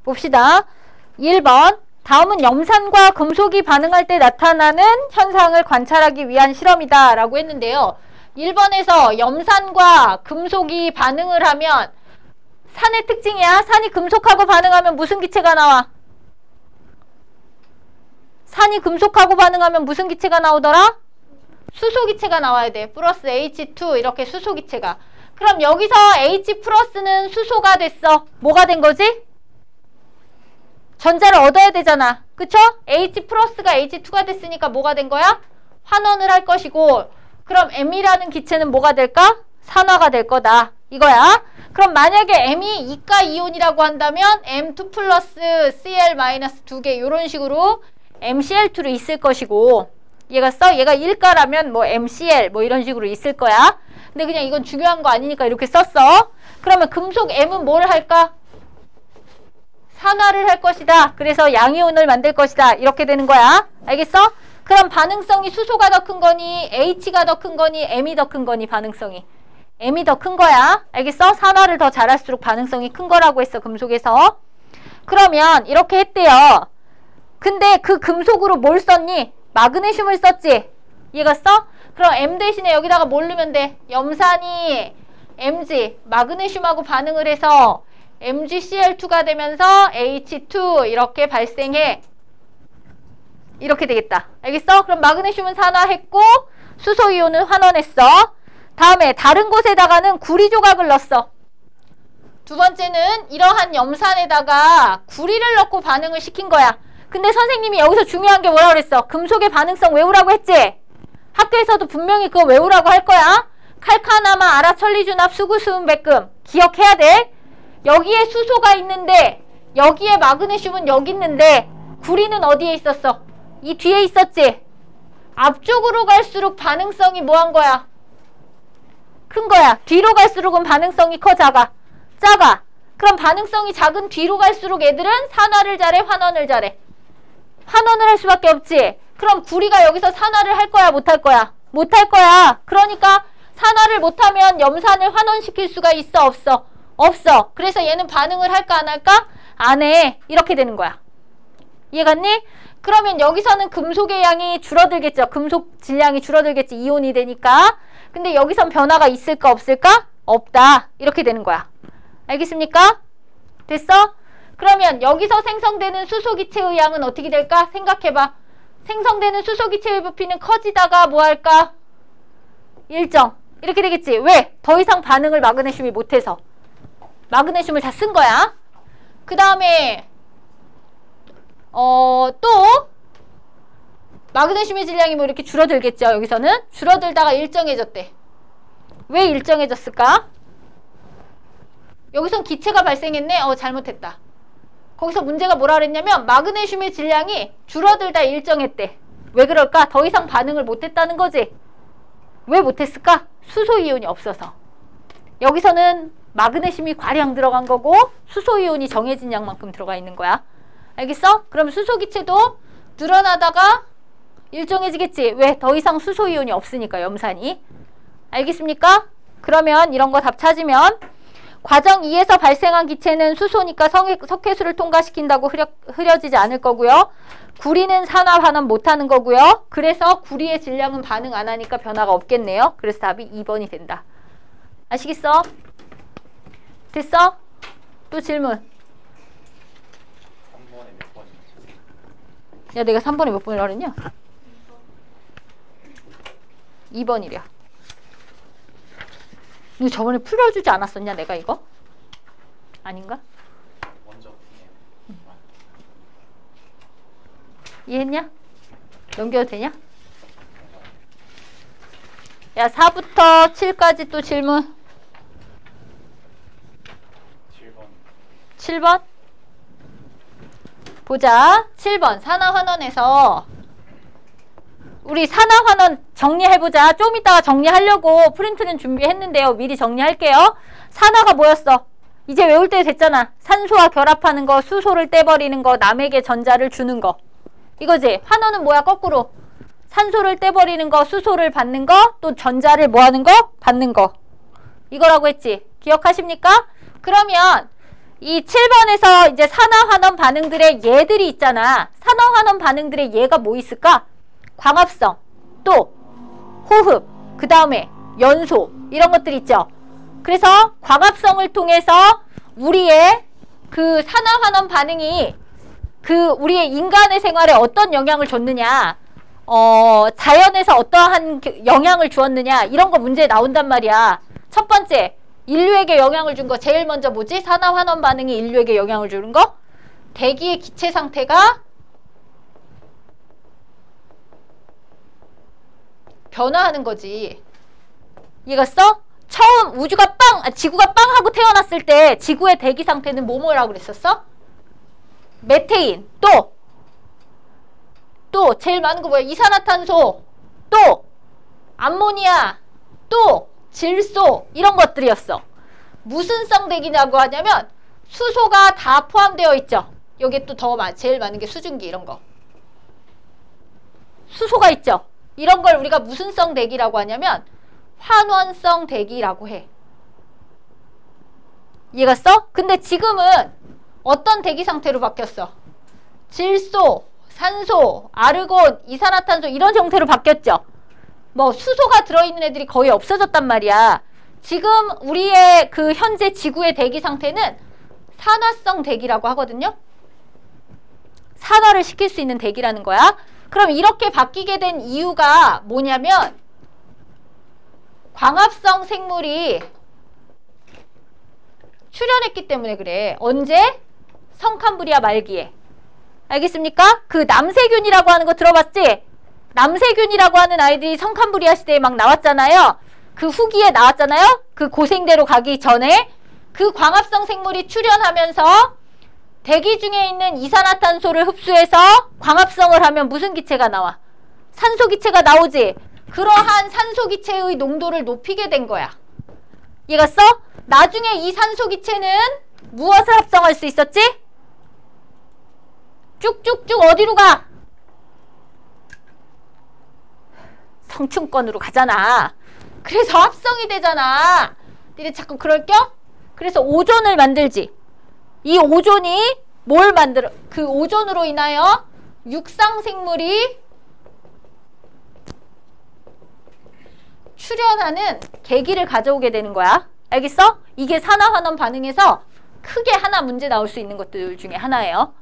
봅시다. 1번. 다음은 염산과 금속이 반응할 때 나타나는 현상을 관찰하기 위한 실험이다 라고 했는데요. 1번에서 염산과 금속이 반응을 하면 산의 특징이야. 산이 금속하고 반응하면 무슨 기체가 나와? 산이 금속하고 반응하면 무슨 기체가 나오더라? 수소 기체가 나와야 돼. 플러스 H2 이렇게 수소 기체가. 그럼 여기서 H 플러스는 수소가 됐어. 뭐가 된 거지? 전자를 얻어야 되잖아. 그쵸? H 플러스가 H2가 됐으니까 뭐가 된 거야? 환원을 할 것이고, 그럼 M이라는 기체는 뭐가 될까? 산화가 될 거다. 이거야. 그럼 만약에 M이 이가 이온이라고 한다면 M2 플러스 Cl 마이너스 2개 이런 식으로 MCl2로 있을 것이고, 얘가 1가라면 뭐 MCl 뭐 이런 식으로 있을 거야. 근데 그냥 이건 중요한 거 아니니까 이렇게 썼어. 그러면 금속 M은 뭘 할까? 산화를 할 것이다. 그래서 양이온을 만들 것이다. 이렇게 되는 거야. 알겠어? 그럼 반응성이 수소가 더 큰 거니 H가 더 큰 거니 M이 더 큰 거니 반응성이? M이 더 큰 거야. 알겠어? 산화를 더 잘할수록 반응성이 큰 거라고 했어. 금속에서. 그러면 이렇게 했대요. 근데 그 금속으로 뭘 썼니? 마그네슘을 썼지? 이해갔어? 그럼 M 대신에 여기다가 뭘 넣으면 돼? 염산이 Mg, 마그네슘하고 반응을 해서 MgCl2가 되면서 H2 이렇게 발생해. 이렇게 되겠다. 알겠어? 그럼 마그네슘은 산화했고 수소이온은 환원했어. 다음에 다른 곳에다가는 구리 조각을 넣었어. 두 번째는 이러한 염산에다가 구리를 넣고 반응을 시킨 거야. 근데 선생님이 여기서 중요한 게 뭐라고 그랬어? 금속의 반응성 외우라고 했지? 학교에서도 분명히 그거 외우라고 할 거야. 칼카나마, 아라천리준합, 수구수은, 백금. 기억해야 돼. 여기에 수소가 있는데 여기에 마그네슘은 여기 있는데 구리는 어디에 있었어? 이 뒤에 있었지? 앞쪽으로 갈수록 반응성이 뭐 한 거야? 큰 거야. 뒤로 갈수록은 반응성이 커, 작아? 작아. 그럼 반응성이 작은 뒤로 갈수록 애들은 산화를 잘해, 환원을 잘해? 환원을 할 수밖에 없지. 그럼 구리가 여기서 산화를 할 거야, 못 할 거야? 못 할 거야. 그러니까 산화를 못하면 염산을 환원시킬 수가 있어, 없어? 없어. 그래서 얘는 반응을 할까 안 할까? 안 해. 이렇게 되는 거야. 이해갔니? 그러면 여기서는 금속의 양이 줄어들겠죠. 금속 질량이 줄어들겠지. 이온이 되니까. 근데 여기선 변화가 있을까 없을까? 없다. 이렇게 되는 거야. 알겠습니까? 됐어? 그러면 여기서 생성되는 수소기체의 양은 어떻게 될까? 생각해봐. 생성되는 수소기체의 부피는 커지다가 뭐 할까? 일정. 이렇게 되겠지. 왜? 더 이상 반응을 마그네슘이 못해서. 마그네슘을 다 쓴 거야. 그 다음에 또 마그네슘의 질량이 뭐 이렇게 줄어들겠죠. 여기서는 줄어들다가 일정해졌대. 왜 일정해졌을까? 여기선 기체가 발생했네. 잘못했다. 거기서 문제가 뭐라 그랬냐면 마그네슘의 질량이 줄어들다 일정했대. 왜 그럴까? 더 이상 반응을 못했다는 거지. 왜 못했을까? 수소이온이 없어서. 여기서는 마그네슘이 과량 들어간 거고 수소이온이 정해진 양만큼 들어가 있는 거야. 알겠어? 그럼 수소기체도 늘어나다가 일정해지겠지. 왜? 더 이상 수소이온이 없으니까, 염산이. 알겠습니까? 그러면 이런 거 답 찾으면 과정 2에서 발생한 기체는 수소니까 석회수를 통과시킨다고 흐려지지 않을 거고요. 구리는 산화 환원 못하는 거고요. 그래서 구리의 질량은 반응 안 하니까 변화가 없겠네요. 그래서 답이 2번이 된다. 아시겠어? 됐어? 또 질문. 3번에 몇 번이죠? 야, 내가 3번에 몇 번이라고 그랬냐? 2번이랴. 이거 저번에 풀어주지 않았었냐, 내가 이거? 아닌가? 먼저 푸네요. 이해했냐? 넘겨도 되냐? 야, 4부터 7까지 또 질문. 7번? 보자. 7번 산화환원에서 우리 산화환원 정리해보자. 좀 이따가 정리하려고 프린트는 준비했는데요. 미리 정리할게요. 산화가 뭐였어? 이제 외울 때 됐잖아. 산소와 결합하는 거, 수소를 떼버리는 거, 남에게 전자를 주는 거. 이거지. 환원은 뭐야? 거꾸로. 산소를 떼버리는 거, 수소를 받는 거, 또 전자를 뭐하는 거? 받는 거. 이거라고 했지. 기억하십니까? 그러면 이 7번에서 이제 산화환원 반응들의 예들이 있잖아. 산화환원 반응들의 예가 뭐 있을까? 광합성, 또 호흡, 그 다음에 연소, 이런 것들 있죠. 그래서 광합성을 통해서 우리의 그 산화환원 반응이 그 우리의 인간의 생활에 어떤 영향을 줬느냐, 자연에서 어떠한 영향을 주었느냐, 이런 거 문제에 나온단 말이야. 첫 번째, 인류에게 영향을 준 거 제일 먼저 뭐지? 산화환원 반응이 인류에게 영향을 주는 거? 대기의 기체 상태가 변화하는 거지. 이해갔어? 처음 지구가 빵 하고 태어났을 때 지구의 대기 상태는 뭐라고 그랬었어? 메테인, 또 제일 많은 거 뭐야? 이산화탄소, 또 암모니아, 또 질소, 이런 것들이었어. 무슨 성 대기냐고 하냐면 수소가 다 포함되어 있죠. 여기 또 제일 많은 게 수증기, 이런 거. 수소가 있죠. 이런 걸 우리가 무슨 성 대기라고 하냐면 환원성 대기라고 해. 이해갔어? 근데 지금은 어떤 대기 상태로 바뀌었어? 질소, 산소, 아르곤, 이산화탄소, 이런 형태로 바뀌었죠. 뭐 수소가 들어있는 애들이 거의 없어졌단 말이야. 지금 우리의 그 현재 지구의 대기 상태는 산화성 대기라고 하거든요. 산화를 시킬 수 있는 대기라는 거야. 그럼 이렇게 바뀌게 된 이유가 뭐냐면 광합성 생물이 출현했기 때문에 그래. 언제? 성캄브리아 말기에. 알겠습니까? 그 남세균이라고 하는 거 들어봤지? 남세균이라고 하는 아이들이 성캄브리아 시대에 막 나왔잖아요. 그 후기에 나왔잖아요. 그 고생대로 가기 전에 그 광합성 생물이 출현하면서 대기 중에 있는 이산화탄소를 흡수해서 광합성을 하면 무슨 기체가 나와? 산소 기체가 나오지. 그러한 산소 기체의 농도를 높이게 된 거야. 이해갔어? 나중에 이 산소 기체는 무엇을 합성할 수 있었지? 쭉쭉쭉 어디로 가? 성층권으로 가잖아. 그래서 합성이 되잖아. 니네 자꾸 그럴겨? 그래서 오존을 만들지. 이 오존이 뭘 만들어? 그 오존으로 인하여 육상생물이 출현하는 계기를 가져오게 되는 거야. 알겠어? 이게 산화환원 반응에서 크게 하나 문제 나올 수 있는 것들 중에 하나예요.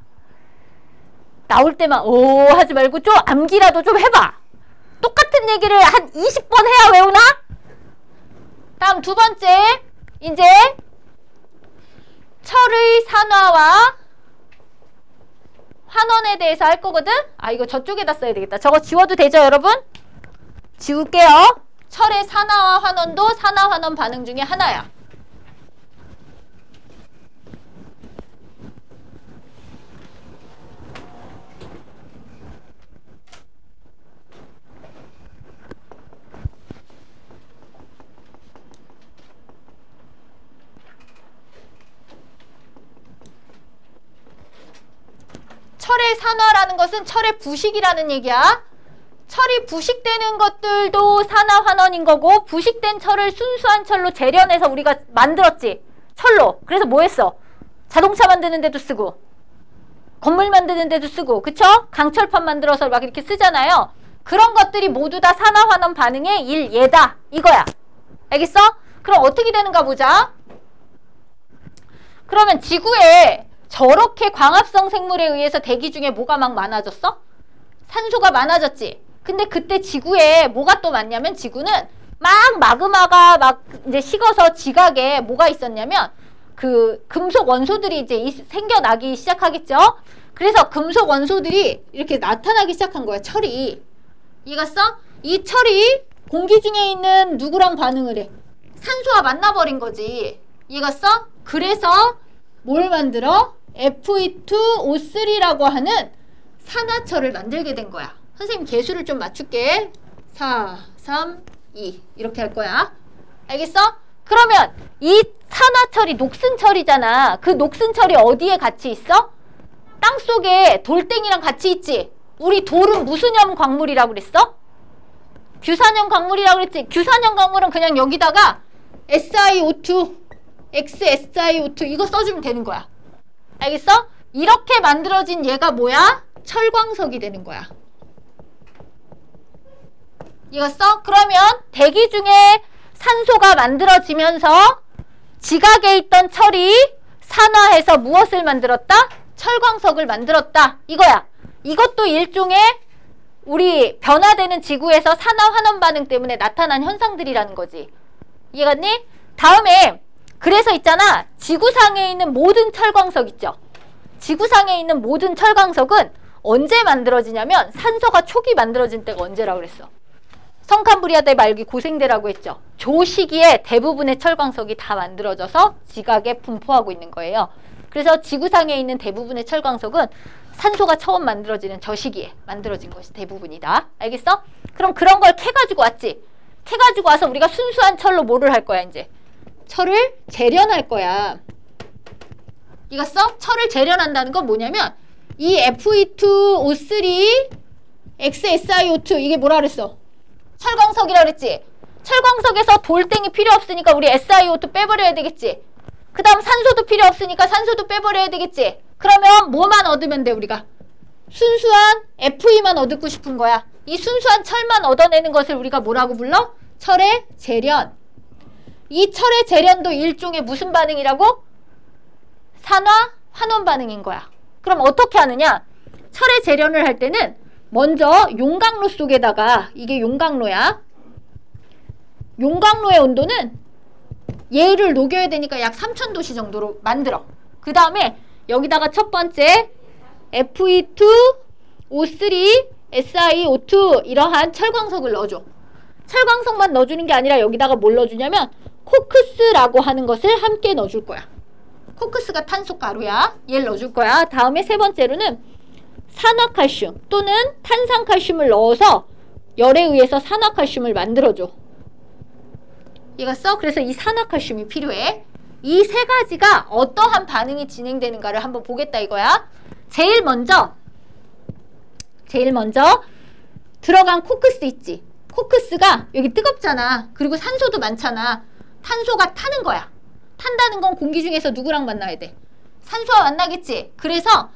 나올 때만 오 하지 말고 좀 암기라도 좀 해봐. 똑같은 얘기를 한 20번 해야 외우나? 다음 두 번째, 이제 철의 산화와 환원에 대해서 할 거거든? 아, 이거 저쪽에다 써야 되겠다. 저거 지워도 되죠, 여러분? 지울게요. 철의 산화와 환원도 산화환원 반응 중에 하나야. 철의 산화라는 것은 철의 부식이라는 얘기야. 철이 부식되는 것들도 산화환원인 거고, 부식된 철을 순수한 철로 재련해서 우리가 만들었지. 철로. 그래서 뭐 했어? 자동차 만드는 데도 쓰고, 건물 만드는 데도 쓰고, 그쵸? 강철판 만들어서 막 이렇게 쓰잖아요. 그런 것들이 모두 다 산화환원 반응의 일예다. 이거야. 알겠어? 그럼 어떻게 되는가 보자. 그러면 지구에 저렇게 광합성 생물에 의해서 대기 중에 뭐가 막 많아졌어? 산소가 많아졌지. 근데 그때 지구에 뭐가 또 많냐면, 지구는 막 마그마가 막 이제 식어서 지각에 뭐가 있었냐면 그 금속 원소들이 이제 생겨나기 시작하겠죠. 그래서 금속 원소들이 이렇게 나타나기 시작한 거야. 철이. 이해갔어? 이 철이 공기 중에 있는 누구랑 반응을 해? 산소와 만나버린 거지. 이해갔어? 그래서 뭘 만들어? Fe2O3라고 하는 산화철을 만들게 된 거야. 선생님 개수를 좀 맞출게. 4, 3, 2 이렇게 할 거야. 알겠어? 그러면 이 산화철이 녹슨철이잖아. 그 녹슨철이 어디에 같이 있어? 땅속에 돌덩이랑 같이 있지. 우리 돌은 무슨 염 광물이라고 그랬어? 규산염 광물이라고 그랬지. 규산염 광물은 그냥 여기다가 SiO2, XSiO2 이거 써주면 되는 거야. 알겠어? 이렇게 만들어진 얘가 뭐야? 철광석이 되는 거야. 이겼어? 그러면 대기 중에 산소가 만들어지면서 지각에 있던 철이 산화해서 무엇을 만들었다? 철광석을 만들었다. 이거야. 이것도 일종의 우리 변화되는 지구에서 산화 환원 반응 때문에 나타난 현상들이라는 거지. 이해갔니? 다음에 그래서 있잖아. 지구상에 있는 모든 철광석 있죠. 지구상에 있는 모든 철광석은 언제 만들어지냐면 산소가 초기 만들어진 때가 언제라고 그랬어? 성캄브리아대 말기 고생대라고 했죠. 조 시기에 대부분의 철광석이 다 만들어져서 지각에 분포하고 있는 거예요. 그래서 지구상에 있는 대부분의 철광석은 산소가 처음 만들어지는 저 시기에 만들어진 것이 대부분이다. 알겠어? 그럼 그런 걸 캐가지고 왔지. 캐가지고 와서 우리가 순수한 철로 뭐를 할 거야 이제? 철을 재련할 거야. 이겼어? 철을 재련한다는 건 뭐냐면 이 Fe2O3 XSiO2 이게 뭐라 그랬어? 철광석이라 그랬지? 철광석에서 돌덩이 필요 없으니까 우리 SiO2 빼버려야 되겠지? 그 다음 산소도 필요 없으니까 산소도 빼버려야 되겠지? 그러면 뭐만 얻으면 돼 우리가? 순수한 Fe만 얻고 싶은 거야. 이 순수한 철만 얻어내는 것을 우리가 뭐라고 불러? 철의 재련. 이 철의 재련도 일종의 무슨 반응이라고? 산화 환원 반응인 거야. 그럼 어떻게 하느냐? 철의 재련을 할 때는 먼저 용광로 속에다가, 이게 용광로야. 용광로의 온도는 얘를 녹여야 되니까 약 3000도씨 정도로 만들어. 그 다음에 여기다가 첫 번째 Fe2O3 SiO2 이러한 철광석을 넣어줘. 철광석만 넣어주는 게 아니라 여기다가 뭘 넣어주냐면 코크스라고 하는 것을 함께 넣어줄 거야. 코크스가 탄소가루야. 얘를 넣어줄 거야. 다음에 세 번째로는 산화칼슘 또는 탄산칼슘을 넣어서 열에 의해서 산화칼슘을 만들어줘. 이해갔어? 그래서 이 산화칼슘이 필요해. 이 세 가지가 어떠한 반응이 진행되는가를 한번 보겠다 이거야. 제일 먼저 들어간 코크스 있지. 코크스가 여기 뜨겁잖아. 그리고 산소도 많잖아. 탄소가 타는 거야. 탄다는 건 공기 중에서 누구랑 만나야 돼? 산소와 만나겠지. 그래서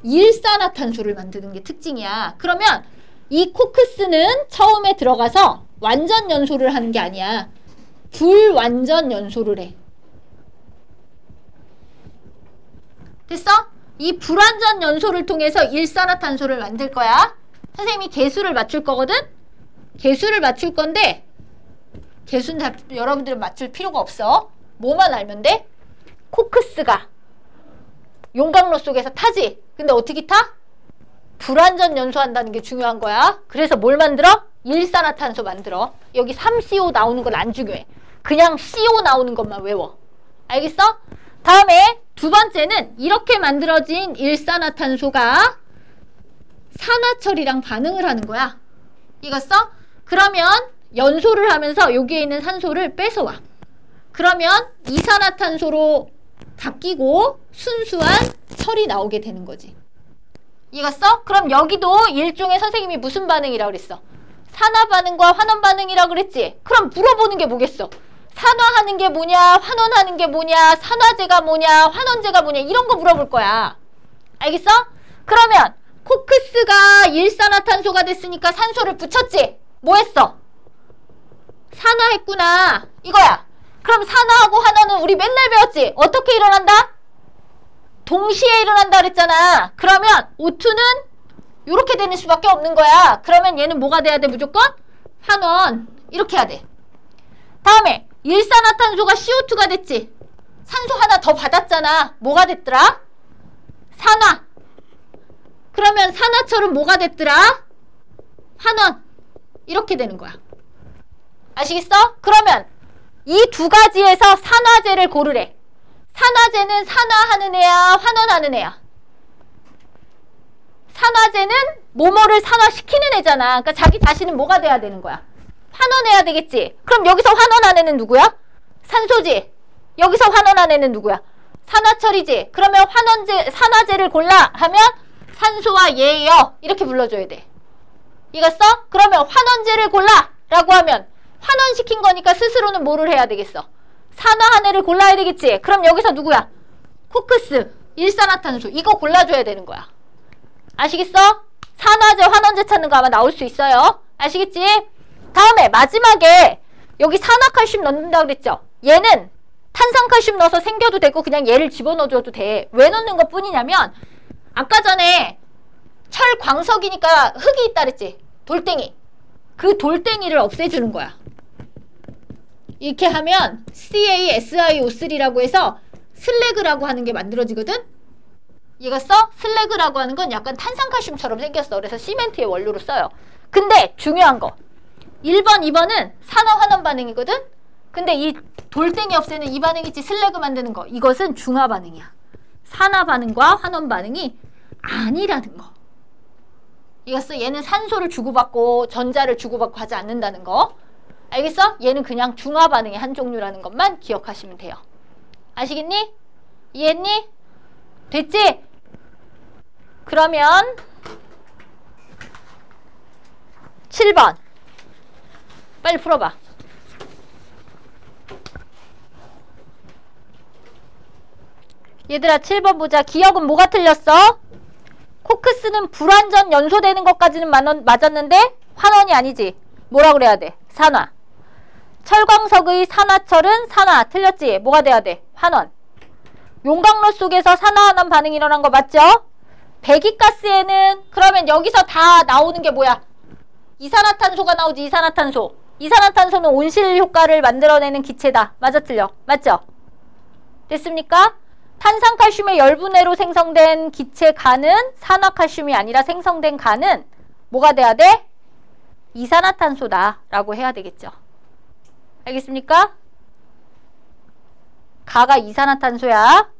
일산화탄소를 만드는 게 특징이야. 그러면 이 코크스는 처음에 들어가서 완전 연소를 하는 게 아니야. 불완전 연소를 해. 됐어? 이 불완전 연소를 통해서 일산화탄소를 만들 거야. 선생님이 개수를 맞출 거거든? 개수를 맞출 건데 개수는 여러분들은 맞출 필요가 없어. 뭐만 알면 돼? 코크스가 용광로 속에서 타지. 근데 어떻게 타? 불완전 연소한다는 게 중요한 거야. 그래서 뭘 만들어? 일산화탄소 만들어. 여기 3CO 나오는 건 안 중요해. 그냥 CO 나오는 것만 외워. 알겠어? 다음에 두 번째는 이렇게 만들어진 일산화탄소가 산화철이랑 반응을 하는 거야. 이겼어? 그러면 연소를 하면서 여기에 있는 산소를 뺏어와. 그러면 이산화탄소로 바뀌고 순수한 철이 나오게 되는 거지. 이해갔어? 그럼 여기도 일종의 선생님이 무슨 반응이라고 그랬어? 산화 반응과 환원 반응이라고 그랬지? 그럼 물어보는 게 뭐겠어? 산화하는 게 뭐냐? 환원하는 게 뭐냐? 산화제가 뭐냐? 환원제가 뭐냐? 이런 거 물어볼 거야. 알겠어? 그러면 코크스가 일산화탄소가 됐으니까 산소를 붙였지? 뭐 했어? 산화했구나. 이거야. 그럼 산화하고 환원은 우리 맨날 배웠지? 어떻게 일어난다? 동시에 일어난다 그랬잖아. 그러면 O2는 이렇게 되는 수밖에 없는 거야. 그러면 얘는 뭐가 돼야 돼? 무조건? 환원. 이렇게 해야 돼. 다음에 일산화탄소가 CO2가 됐지? 산소 하나 더 받았잖아. 뭐가 됐더라? 산화. 그러면 산화철은 뭐가 됐더라? 환원. 이렇게 되는 거야. 아시겠어? 그러면 이 두 가지에서 산화제를 고르래. 산화제는 산화하는 애야, 환원하는 애야? 산화제는 뭐뭐를 산화시키는 애잖아. 그러니까 자기 자신은 뭐가 돼야 되는 거야? 환원해야 되겠지. 그럼 여기서 환원한 애는 누구야? 산소지. 여기서 환원한 애는 누구야? 산화철이지. 그러면 산화제를 골라 하면 산소와 얘예요. 이렇게 불러줘야 돼. 이겼어? 그러면 환원제를 골라 라고 하면 환원시킨 거니까 스스로는 뭐를 해야 되겠어? 산화한 애를 골라야 되겠지. 그럼 여기서 누구야? 코크스. 일산화탄소. 이거 골라줘야 되는 거야. 아시겠어? 산화제, 환원제 찾는 거 아마 나올 수 있어요. 아시겠지? 다음에 마지막에 여기 산화칼슘 넣는다고 그랬죠? 얘는 탄산칼슘 넣어서 생겨도 되고 그냥 얘를 집어넣어줘도 돼. 왜 넣는 것 뿐이냐면 아까 전에 철광석이니까 흙이 있다 그랬지? 돌덩이. 그 돌덩이를 없애주는 거야. 이렇게 하면 CaSiO3라고 해서 슬래그라고 하는 게 만들어지거든? 이해갔어? 슬래그라고 하는 건 약간 탄산칼슘처럼 생겼어. 그래서 시멘트의 원료로 써요. 근데 중요한 거 1번, 2번은 산화환원 반응이거든? 근데 이 돌덩이 없애는 이 반응 있지? 슬래그 만드는 거. 이것은 중화 반응이야. 산화 반응과 환원 반응이 아니라는 거. 이해갔어? 얘는 산소를 주고받고 전자를 주고받고 하지 않는다는 거. 알겠어? 얘는 그냥 중화 반응의 한 종류라는 것만 기억하시면 돼요. 아시겠니? 이해했니? 됐지? 그러면 7번 빨리 풀어봐. 얘들아 7번 보자. 기억은 뭐가 틀렸어? 코크스는 불완전 연소되는 것까지는 맞았는데 환원이 아니지. 뭐라 그래야 돼? 산화. 철광석의 산화철은 산화. 틀렸지? 뭐가 돼야 돼? 환원. 용광로 속에서 산화환원 반응이 일어난 거 맞죠? 배기가스에는 그러면 여기서 다 나오는 게 뭐야? 이산화탄소가 나오지. 이산화탄소. 이산화탄소는 온실 효과를 만들어내는 기체다. 맞아 틀려? 맞죠? 됐습니까? 탄산칼슘의 열분해로 생성된 기체 간은 산화칼슘이 아니라 생성된 간은 뭐가 돼야 돼? 이산화탄소다 라고 해야 되겠죠. 알겠습니까? 가가 이산화탄소야.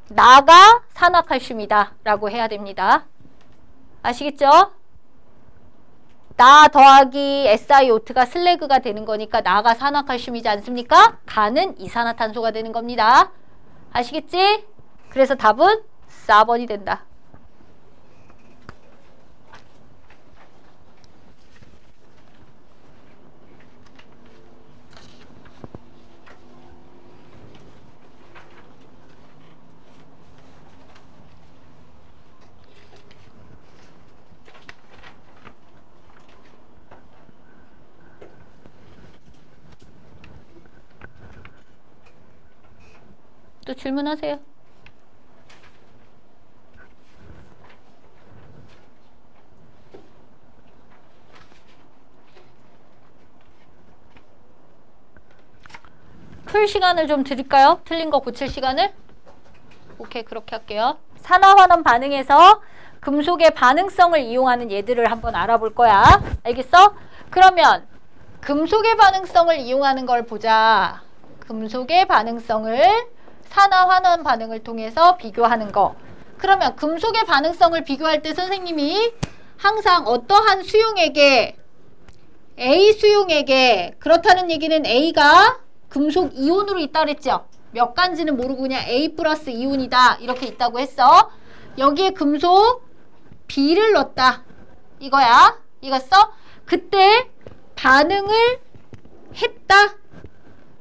나가 산화칼슘이다 라고 해야 됩니다. 아시겠죠? 나 더하기 SiO2가 슬래그가 되는 거니까 나가 산화칼슘이지 않습니까? 가는 이산화탄소가 되는 겁니다. 아시겠지? 그래서 답은 4번이 된다. 또 질문하세요. 풀 시간을 좀 드릴까요? 틀린 거 고칠 시간을? 오케이, 그렇게 할게요. 산화환원 반응에서 금속의 반응성을 이용하는 예들을 한번 알아볼 거야. 알겠어? 그러면 금속의 반응성을 이용하는 걸 보자. 금속의 반응성을 산화환원 반응을 통해서 비교하는 거. 그러면 금속의 반응성을 비교할 때 선생님이 항상 어떠한 수용액에 A 수용액에 그렇다는 얘기는 A가 금속 이온으로 있다 그랬죠? 몇 간지는 모르고 그냥 A 플러스 이온이다 이렇게 있다고 했어. 여기에 금속 B를 넣었다 이거야. 이겼어? 그때 반응을 했다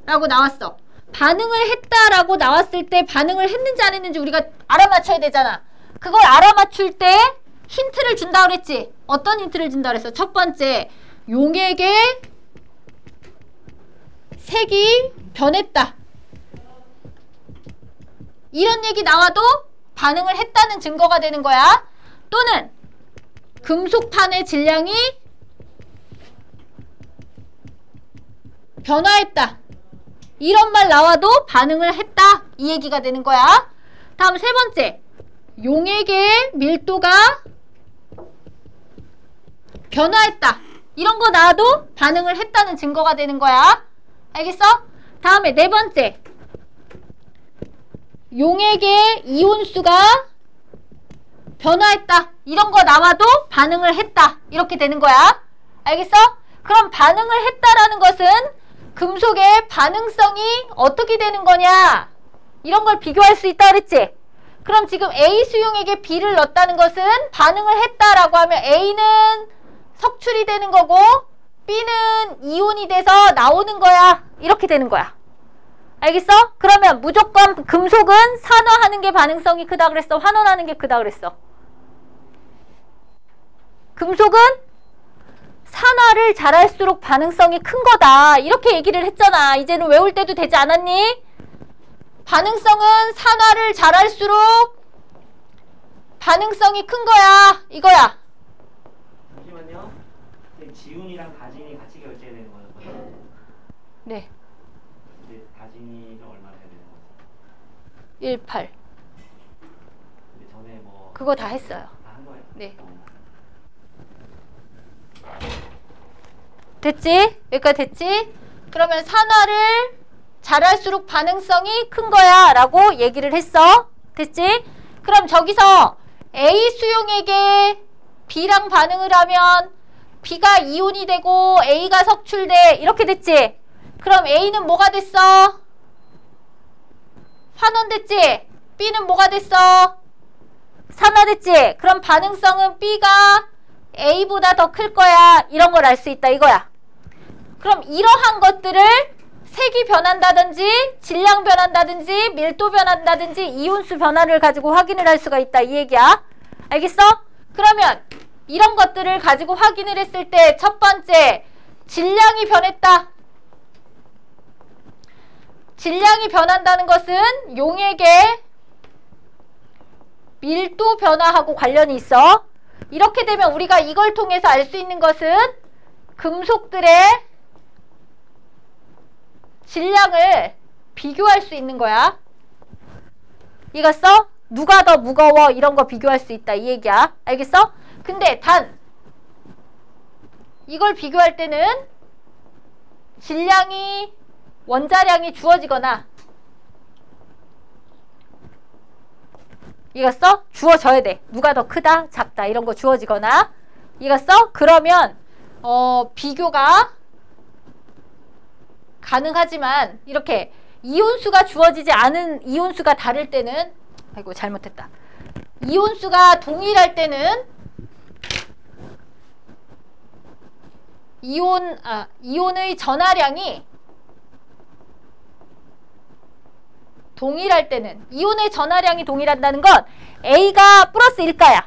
라고 나왔어. 반응을 했다라고 나왔을 때 반응을 했는지 안 했는지 우리가 알아맞혀야 되잖아. 그걸 알아맞출 때 힌트를 준다 그랬지? 어떤 힌트를 준다 그랬어? 첫 번째, 용액의 색이 변했다. 이런 얘기 나와도 반응을 했다는 증거가 되는 거야. 또는 금속판의 질량이 변화했다. 이런 말 나와도 반응을 했다. 이 얘기가 되는 거야. 다음 세 번째. 용액의 밀도가 변화했다. 이런 거 나와도 반응을 했다는 증거가 되는 거야. 알겠어? 다음에 네 번째. 용액의 이온수가 변화했다. 이런 거 나와도 반응을 했다. 이렇게 되는 거야. 알겠어? 그럼 반응을 했다라는 것은 금속의 반응성이 어떻게 되는 거냐? 이런 걸 비교할 수 있다 그랬지? 그럼 지금 A 수용액에 B를 넣었다는 것은 반응을 했다라고 하면 A는 석출이 되는 거고 B는 이온이 돼서 나오는 거야. 이렇게 되는 거야. 알겠어? 그러면 무조건 금속은 산화하는 게 반응성이 크다 그랬어? 환원하는 게 크다 그랬어? 금속은 산화를 잘할수록 반응성이 큰 거다. 이렇게 얘기를 했잖아. 이제는 외울 때도 되지 않았니? 반응성은 산화를 잘할수록 반응성이 큰 거야. 이거야. 잠시만요. 지운이랑 가진이 같이 결제되는 거였거든요. 네. 근데 가진이 좀 얼마 돼야 되는 거죠? 18. 근데 전에 뭐 그거 다 했어요. 다 한 거예요? 네. 됐지? 여기까지 됐지? 그러면 산화를 잘할수록 반응성이 큰 거야 라고 얘기를 했어. 됐지? 그럼 저기서 A 수용액에 B랑 반응을 하면 B가 이온이 되고 A가 석출돼. 이렇게 됐지? 그럼 A는 뭐가 됐어? 환원됐지? B는 뭐가 됐어? 산화됐지? 그럼 반응성은 B가 A보다 더 클 거야. 이런 걸 알 수 있다 이거야. 그럼 이러한 것들을 색이 변한다든지 질량 변한다든지 밀도 변한다든지 이온수 변화를 가지고 확인을 할 수가 있다 이 얘기야. 알겠어? 그러면 이런 것들을 가지고 확인을 했을 때 첫 번째 질량이 변했다. 질량이 변한다는 것은 용액의 밀도 변화하고 관련이 있어. 이렇게 되면 우리가 이걸 통해서 알 수 있는 것은 금속들의 질량을 비교할 수 있는 거야. 이겼어? 누가 더 무거워 이런 거 비교할 수 있다 이 얘기야. 알겠어? 근데 단 이걸 비교할 때는 질량이 원자량이 주어지거나 이겼어? 주어져야 돼. 누가 더 크다 작다 이런 거 주어지거나 이겼어? 그러면 비교가 가능하지만 이렇게 이온수가 주어지지 않은 이온수가 다를 때는 아이고 잘못했다. 이온수가 동일할 때는 이온의 전하량이 동일할 때는 이온의 전하량이 동일한다는 건 A가 플러스 1가야.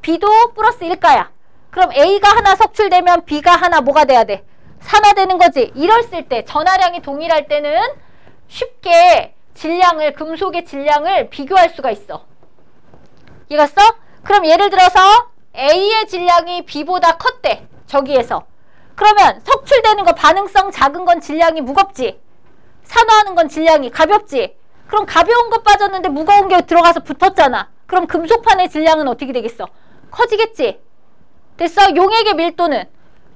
B도 플러스 1가야. 그럼 A가 하나 석출되면 B가 하나 뭐가 돼야 돼? 산화되는 거지. 이랬을 때 전하량이 동일할 때는 쉽게 질량을 금속의 질량을 비교할 수가 있어. 이해갔어? 그럼 예를 들어서 A의 질량이 B보다 컸대. 저기에서. 그러면 석출되는 거 반응성 작은 건 질량이 무겁지. 산화하는 건 질량이 가볍지. 그럼 가벼운 거 빠졌는데 무거운 게 들어가서 붙었잖아. 그럼 금속판의 질량은 어떻게 되겠어? 커지겠지. 됐어? 용액의 밀도는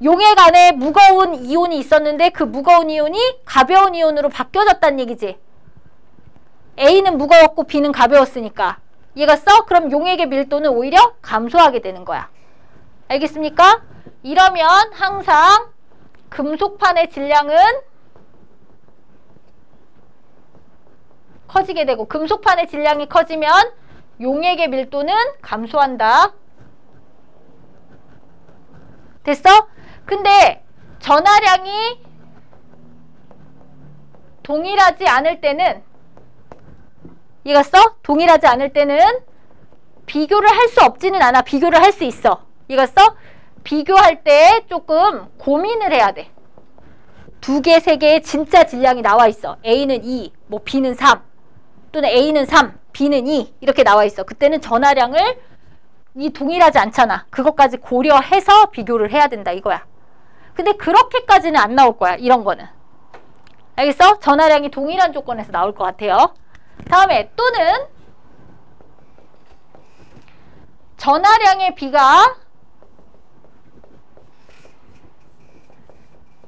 용액 안에 무거운 이온이 있었는데 그 무거운 이온이 가벼운 이온으로 바뀌어졌다는 얘기지. A는 무거웠고 B는 가벼웠으니까. 이해갔어? 그럼 용액의 밀도는 오히려 감소하게 되는 거야. 알겠습니까? 이러면 항상 금속판의 질량은 커지게 되고 금속판의 질량이 커지면 용액의 밀도는 감소한다. 됐어? 근데 전하량이 동일하지 않을 때는 이해갔어? 동일하지 않을 때는 비교를 할 수 없지는 않아. 비교를 할 수 있어. 이해갔어? 비교할 때 조금 고민을 해야 돼. 2개, 3개의 진짜 질량이 나와 있어. A는 2, 뭐 B는 3 또는 A는 3, B는 2 이렇게 나와 있어. 그때는 전하량을 이 동일하지 않잖아. 그것까지 고려해서 비교를 해야 된다 이거야. 근데 그렇게까지는 안 나올 거야. 이런 거는. 알겠어? 전하량이 동일한 조건에서 나올 것 같아요. 다음에 또는 전하량의 B가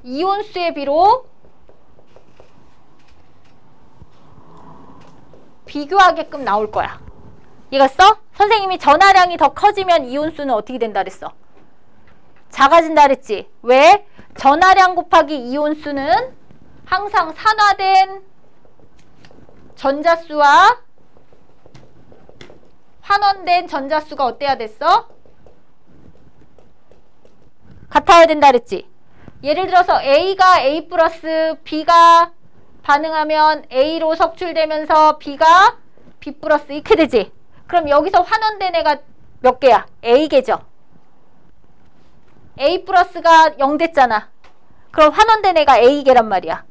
이온수의 B로 비교하게끔 나올 거야. 이겼어? 선생님이 전하량이 더 커지면 이온수는 어떻게 된다 그랬어? 작아진다 그랬지. 왜? 전하량 곱하기 이온수는 항상 산화된 전자수와 환원된 전자수가 어때야 됐어? 같아야 된다 그랬지. 예를 들어서 A가 A 플러스 B가 반응하면 A로 석출되면서 B가 B 플러스 이렇게 되지. 그럼 여기서 환원된 애가 몇 개야? A개죠. A 플러스가 0 됐잖아. 그럼 환원된 애가 A개란 말이야.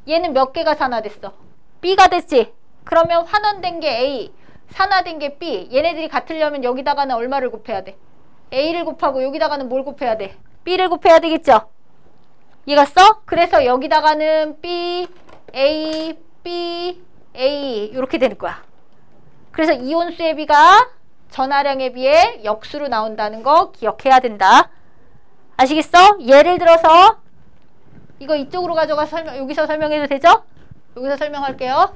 얘는 몇 개가 산화됐어? B가 됐지. 그러면 환원된 게 A, 산화된 게 B. 얘네들이 같으려면 여기다가는 얼마를 곱해야 돼? A를 곱하고 여기다가는 뭘 곱해야 돼? B를 곱해야 되겠죠? 이해갔어? 그래서 여기다가는 B, A, B, A 이렇게 되는 거야. 그래서 이온수의 B가 전하량에 비해 역수로 나온다는 거 기억해야 된다. 아시겠어? 예를 들어서 이거 이쪽으로 가져가서 여기서 설명해도 되죠? 여기서 설명할게요.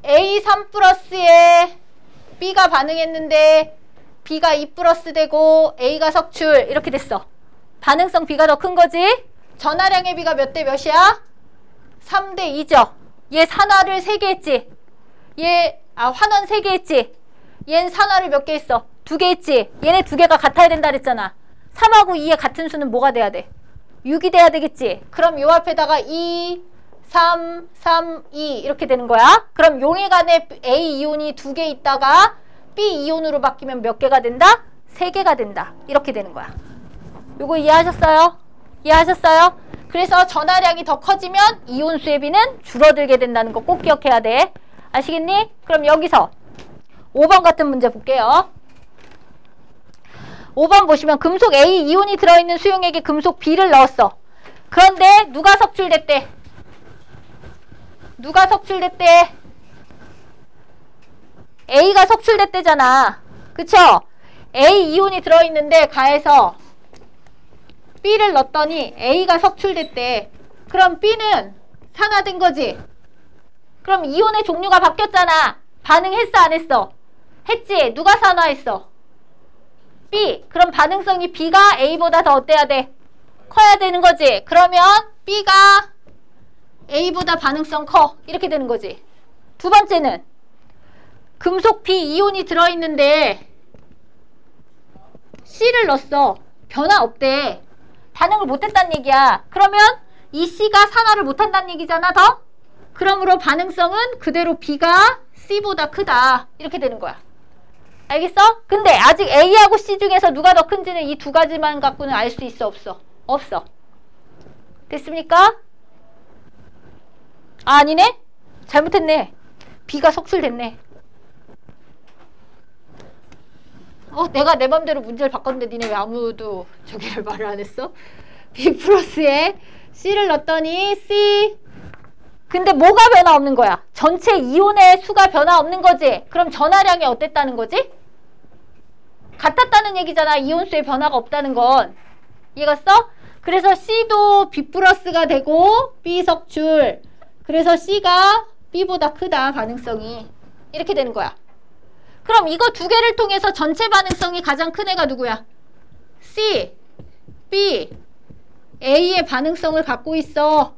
A3 플러스에 B가 반응했는데 B가 2 플러스 되고 A가 석출 이렇게 됐어. 반응성 B가 더 큰 거지? 전하량의 B가 몇 대 몇이야? 3대 2죠. 얘 산화를 3개 했지? 환원 3개 했지? 얘는 산화를 몇 개 했어? 2개 했지? 얘네 2개가 같아야 된다 그랬잖아. 3하고 2의 같은 수는 뭐가 돼야 돼? 6이 돼야 되겠지? 그럼 요 앞에다가 2, 3, 3, 2 이렇게 되는 거야. 그럼 용해간에 A 이온이 2개 있다가 B 이온으로 바뀌면 몇 개가 된다? 3개가 된다. 이렇게 되는 거야. 요거 이해하셨어요? 이해하셨어요? 그래서 전하량이 더 커지면 이온수의 B는 줄어들게 된다는 거 꼭 기억해야 돼. 아시겠니? 그럼 여기서 5번 같은 문제 볼게요. 5번 보시면 금속 A 이온이 들어있는 수용액에 금속 B를 넣었어. 그런데 누가 석출됐대? 누가 석출됐대? A가 석출됐대잖아. 그쵸? A 이온이 들어있는데 가해서 B를 넣었더니 A가 석출됐대. 그럼 B는 산화된 거지? 그럼 이온의 종류가 바뀌었잖아. 반응했어 안 했어? 했지? 누가 산화했어? B. 그럼 반응성이 B가 A보다 더 어때야 돼? 커야 되는 거지. 그러면 B가 A보다 반응성 커. 이렇게 되는 거지. 두 번째는 금속 B 이온이 들어있는데 C를 넣었어. 변화 없대. 반응을 못했다는 얘기야. 그러면 이 C가 산화를 못한다는 얘기잖아 더? 그러므로 반응성은 그대로 B가 C보다 크다. 이렇게 되는 거야. 알겠어? 근데 아직 A하고 C 중에서 누가 더 큰지는 이 두 가지만 갖고는 알 수 있어 없어? 없어. 됐습니까? 아, 아니네? 잘못했네. B가 석출됐네. 내가 내 맘대로 문제를 바꿨는데 니네 왜 아무도 저기를 말을 안 했어? B 플러스에 C를 넣었더니 C. 근데 뭐가 변화 없는 거야? 전체 이온의 수가 변화 없는 거지? 그럼 전하량이 어땠다는 거지? 같았다는 얘기잖아. 이온수의 변화가 없다는 건. 이해갔어? 그래서 C도 B 플러스가 되고 B 석출. 그래서 C가 B보다 크다. 반응성이. 이렇게 되는 거야. 그럼 이거 두 개를 통해서 전체 반응성이 가장 큰 애가 누구야? C, B, A의 반응성을 갖고 있어.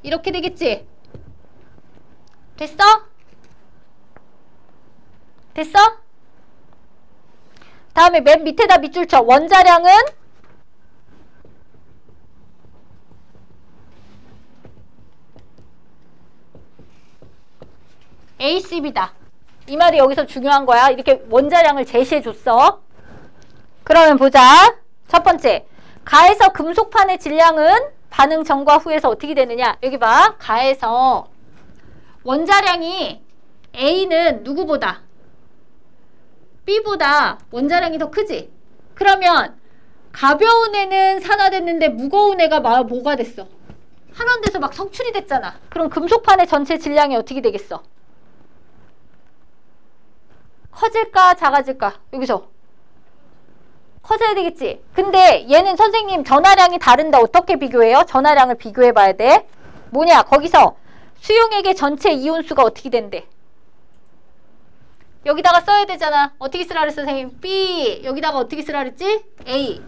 이렇게 되겠지? 됐어? 됐어? 다음에 맨 밑에다 밑줄 쳐. 원자량은 ACB다. 이 말이 여기서 중요한 거야. 이렇게 원자량을 제시해 줬어. 그러면 보자. 첫 번째, 가해서 금속판의 질량은 반응 전과 후에서 어떻게 되느냐. 여기 봐. 가해서 원자량이 A는 누구보다? B보다 원자량이 더 크지? 그러면 가벼운 애는 산화됐는데 무거운 애가 뭐가 됐어? 환원돼서 막 성출이 됐잖아. 그럼 금속판의 전체 질량이 어떻게 되겠어? 커질까 작아질까? 여기서 커져야 되겠지? 근데 얘는 선생님 전하량이 다른데 어떻게 비교해요? 전하량을 비교해 봐야 돼. 뭐냐? 거기서 수용액의 전체 이온수가 어떻게 된대? 여기다가 써야 되잖아. 어떻게 쓰라 그랬어 선생님? B. 여기다가 어떻게 쓰라 그랬지? A.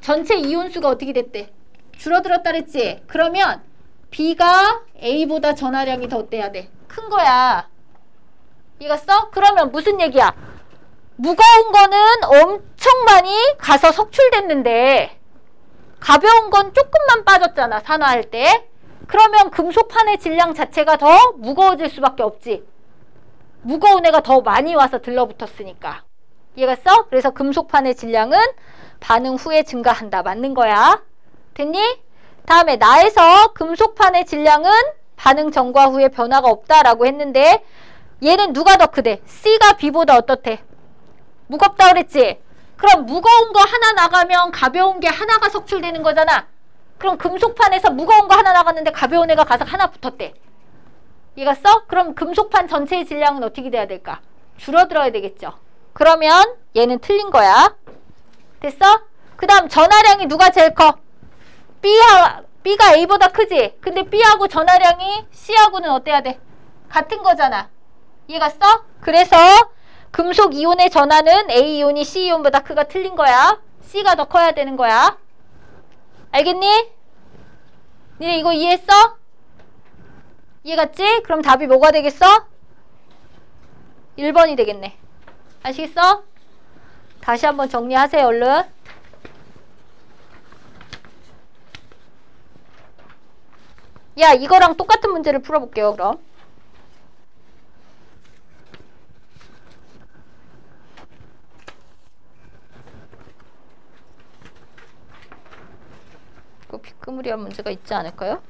전체 이온수가 어떻게 됐대? 줄어들었다 그랬지? 그러면 B가 A보다 전하량이 더 어때야 돼? 큰 거야. 이해갔어? 그러면 무슨 얘기야? 무거운 거는 엄청 많이 가서 석출됐는데 가벼운 건 조금만 빠졌잖아. 산화할 때. 그러면 금속판의 질량 자체가 더 무거워질 수밖에 없지. 무거운 애가 더 많이 와서 들러붙었으니까. 이해갔어? 그래서 금속판의 질량은 반응 후에 증가한다. 맞는 거야. 됐니? 다음에 나에서 금속판의 질량은 반응 전과 후에 변화가 없다라고 했는데 얘는 누가 더 크대? C가 B보다 어떻대? 무겁다 그랬지? 그럼 무거운 거 하나 나가면 가벼운 게 하나가 석출되는 거잖아. 그럼 금속판에서 무거운 거 하나 나갔는데 가벼운 애가 가서 하나 붙었대. 이해갔어? 그럼 금속판 전체의 질량은 어떻게 돼야 될까? 줄어들어야 되겠죠. 그러면 얘는 틀린 거야. 됐어? 그 다음 전하량이 누가 제일 커? B가 A보다 크지? 근데 B하고 전하량이 C하고는 어때야 돼? 같은 거잖아. 이해갔어? 그래서 금속 이온의 전하는 A 이온이 C 이온보다 크가 틀린 거야. C가 더 커야 되는 거야. 알겠니? 니네 이거 이해했어? 이해갔지? 그럼 답이 뭐가 되겠어? 1번이 되겠네. 아시겠어? 다시 한번 정리하세요. 얼른. 야, 이거랑 똑같은 문제를 풀어볼게요. 그럼. 이거 비끄무리한 문제가 있지 않을까요?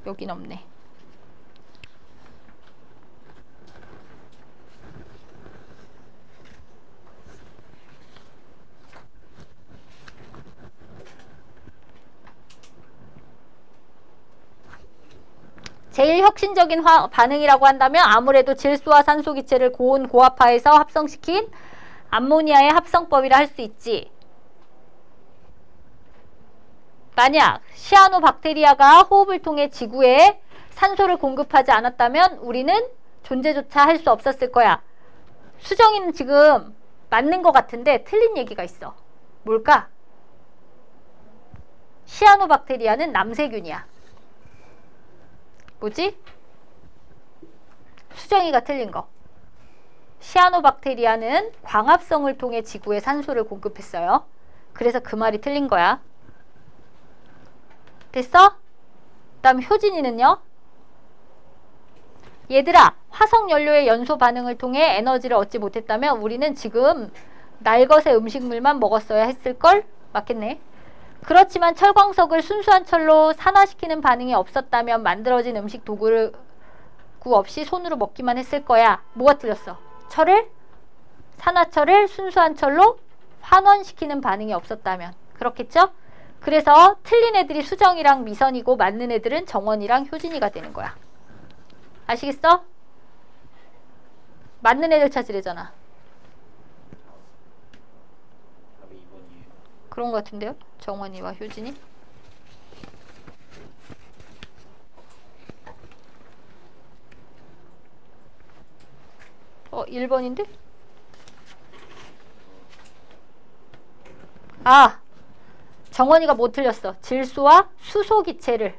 여긴 없네. 제일 혁신적인 반응이라고 한다면 아무래도 질소와 산소 기체를 고온 고압하에서 합성시킨 암모니아의 합성법이라 할 수 있지. 만약 시아노박테리아가 호흡을 통해 지구에 산소를 공급하지 않았다면 우리는 존재조차 할 수 없었을 거야. 수정이는 지금 맞는 것 같은데 틀린 얘기가 있어. 뭘까? 시아노박테리아는 남세균이야. 뭐지? 수정이가 틀린 거. 시아노박테리아는 광합성을 통해 지구에 산소를 공급했어요. 그래서 그 말이 틀린 거야. 됐어? 그 다음 효진이는요? 얘들아, 화석연료의 연소 반응을 통해 에너지를 얻지 못했다면 우리는 지금 날것의 음식물만 먹었어야 했을걸? 맞겠네. 그렇지만 철광석을 순수한 철로 산화시키는 반응이 없었다면 만들어진 음식 도구 없이 손으로 먹기만 했을 거야. 뭐가 틀렸어? 산화철을 순수한 철로 환원시키는 반응이 없었다면. 그렇겠죠? 그래서 틀린 애들이 수정이랑 미선이고 맞는 애들은 정원이랑 효진이가 되는 거야. 아시겠어? 맞는 애들 찾으래잖아. 그런 것 같은데요? 정원이와 효진이? 어, 1번인데? 아! 정원이가 뭐 틀렸어? 질소와 수소 기체를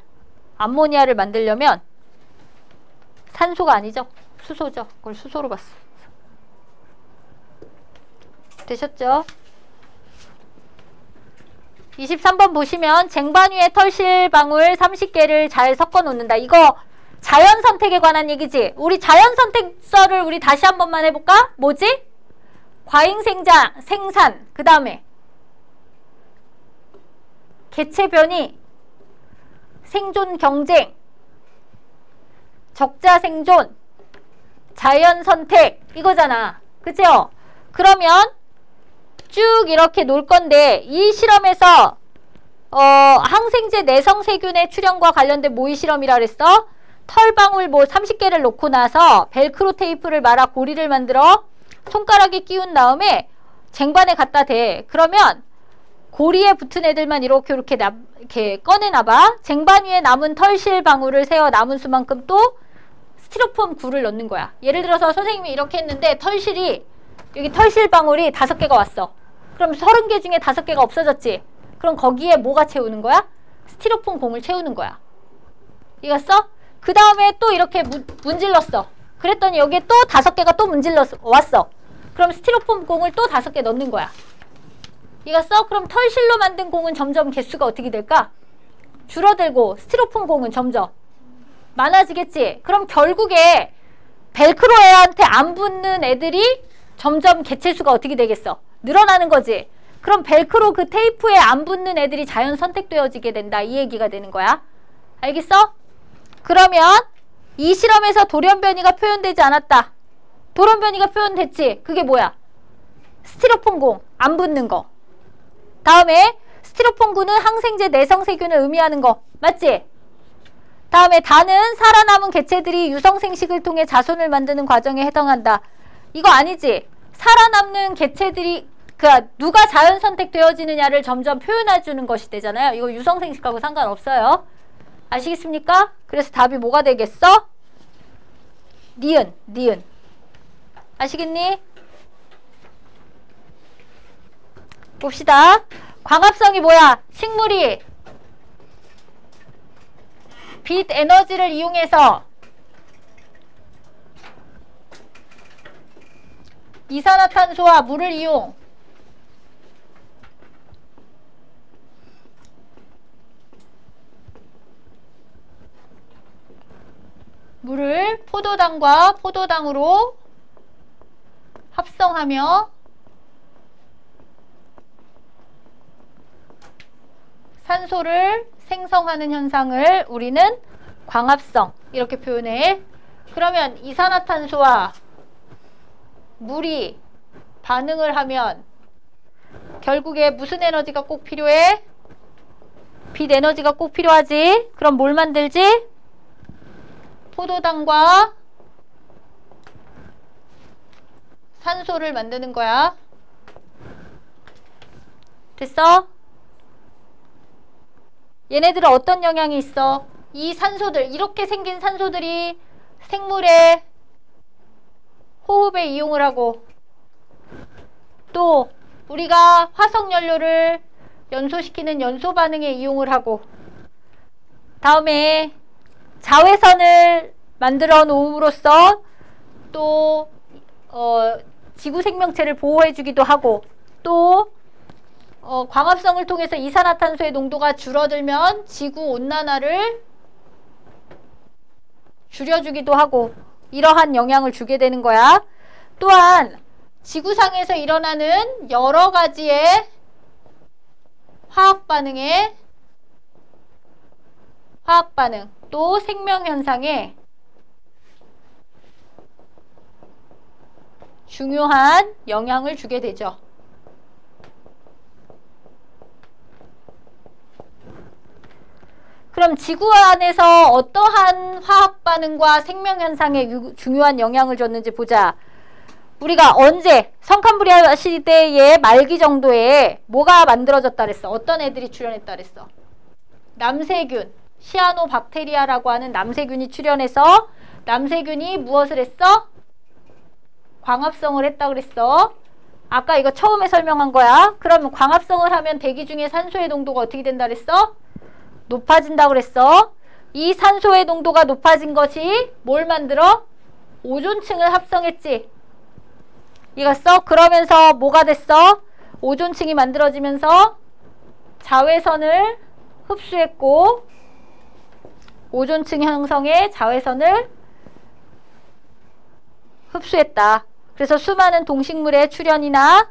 암모니아를 만들려면 산소가 아니죠? 수소죠. 그걸 수소로 봤어. 되셨죠? 23번 보시면 쟁반 위에 털실방울 30개를 잘 섞어 놓는다. 이거 자연 선택에 관한 얘기지? 우리 자연 선택서를 우리 다시 한 번만 해볼까? 뭐지? 과잉 생산, 그 다음에 개체 변이, 생존 경쟁, 적자 생존, 자연 선택 이거잖아. 그죠? 그러면 쭉 이렇게 놓을 건데 이 실험에서 항생제 내성세균의 출현과 관련된 모의 실험이라 그랬어. 털방울 뭐 30개를 놓고 나서 벨크로 테이프를 말아 고리를 만들어 손가락에 끼운 다음에 쟁반에 갖다 대. 그러면 고리에 붙은 애들만 이렇게 꺼내놔봐. 쟁반 위에 남은 털실 방울을 세어 남은 수만큼 또 스티로폼 굴을 넣는 거야. 예를 들어서 선생님이 이렇게 했는데 털실이 여기 털실 방울이 5개가 왔어. 그럼 30개 중에 5개가 없어졌지. 그럼 거기에 뭐가 채우는 거야? 스티로폼 공을 채우는 거야. 이겼어? 그 다음에 또 이렇게 문질렀어. 그랬더니 여기에 또 5개가 또 문질러 왔어. 그럼 스티로폼 공을 또 5개 넣는 거야. 이겼어? 그럼 털실로 만든 공은 점점 개수가 어떻게 될까? 줄어들고 스티로폼 공은 점점 많아지겠지? 그럼 결국에 벨크로애한테 안 붙는 애들이 점점 개체수가 어떻게 되겠어? 늘어나는 거지. 그럼 벨크로 그 테이프에 안 붙는 애들이 자연 선택되어지게 된다. 이 얘기가 되는 거야. 알겠어? 그러면 이 실험에서 돌연변이가 표현되지 않았다. 돌연변이가 표현됐지? 그게 뭐야? 스티로폼 공 안 붙는 거. 다음에 스티로폼군은 항생제 내성세균을 의미하는 거. 맞지? 다음에 다는 살아남은 개체들이 유성생식을 통해 자손을 만드는 과정에 해당한다. 이거 아니지? 살아남는 개체들이 누가 자연 선택되어지느냐를 점점 표현해주는 것이 되잖아요. 이거 유성생식하고 상관없어요. 아시겠습니까? 그래서 답이 뭐가 되겠어? 니은. 아시겠니? 봅시다. 광합성이 뭐야? 식물이 빛 에너지를 이용해서 이산화탄소와 물을 이용 물을 포도당과 포도당으로 합성하며 산소를 생성하는 현상을 우리는 광합성 이렇게 표현해. 그러면 이산화탄소와 물이 반응을 하면 결국에 무슨 에너지가 꼭 필요해? 빛 에너지가 꼭 필요하지. 그럼 뭘 만들지? 포도당과 산소를 만드는 거야. 됐어? 얘네들은 어떤 영향이 있어? 이 산소들, 이렇게 생긴 산소들이 생물의 호흡에 이용을 하고, 또 우리가 화석연료를 연소시키는 연소 반응에 이용을 하고, 다음에 자외선을 만들어 놓음으로써 또 지구 생명체를 보호해 주기도 하고, 또 광합성을 통해서 이산화탄소의 농도가 줄어들면 지구 온난화를 줄여주기도 하고, 이러한 영향을 주게 되는 거야. 또한 지구상에서 일어나는 여러 가지의 화학 반응, 또 생명현상에 중요한 영향을 주게 되죠. 그럼 지구 안에서 어떠한 화학 반응과 생명현상에 중요한 영향을 줬는지 보자. 우리가 언제 성캄브리아 시대의 말기 정도에 뭐가 만들어졌다 그랬어? 어떤 애들이 출현했다 그랬어? 남세균, 시아노박테리아라고 하는 남세균이 출현해서 남세균이 무엇을 했어? 광합성을 했다 그랬어. 아까 이거 처음에 설명한 거야. 그러면 광합성을 하면 대기 중에 산소의 농도가 어떻게 된다 그랬어? 높아진다 그랬어. 이 산소의 농도가 높아진 것이 뭘 만들어? 오존층을 합성했지. 이겼어? 그러면서 뭐가 됐어? 오존층이 만들어지면서 자외선을 흡수했고, 오존층 형성에 자외선을 흡수했다. 그래서 수많은 동식물의 출현이나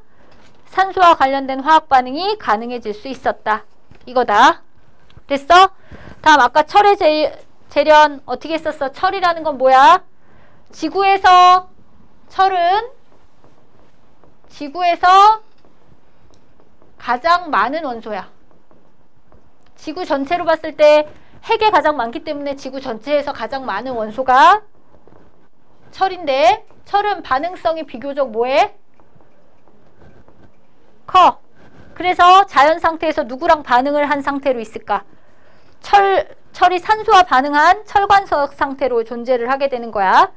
산소와 관련된 화학 반응이 가능해질 수 있었다. 이거다. 됐어? 다음 아까 철의 재련 어떻게 했었어? 철이라는 건 뭐야? 지구에서 가장 많은 원소야. 지구 전체로 봤을 때 핵이 가장 많기 때문에 지구 전체에서 가장 많은 원소가 철인데, 철은 반응성이 비교적 뭐해? 커. 그래서 자연 상태에서 누구랑 반응을 한 상태로 있을까? 철이 산소와 반응한 철관석 상태로 존재를 하게 되는 거야.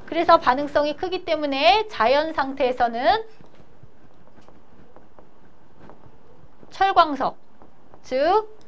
그래서 반응성이 크기 때문에 자연 상태에서는 철광석, 즉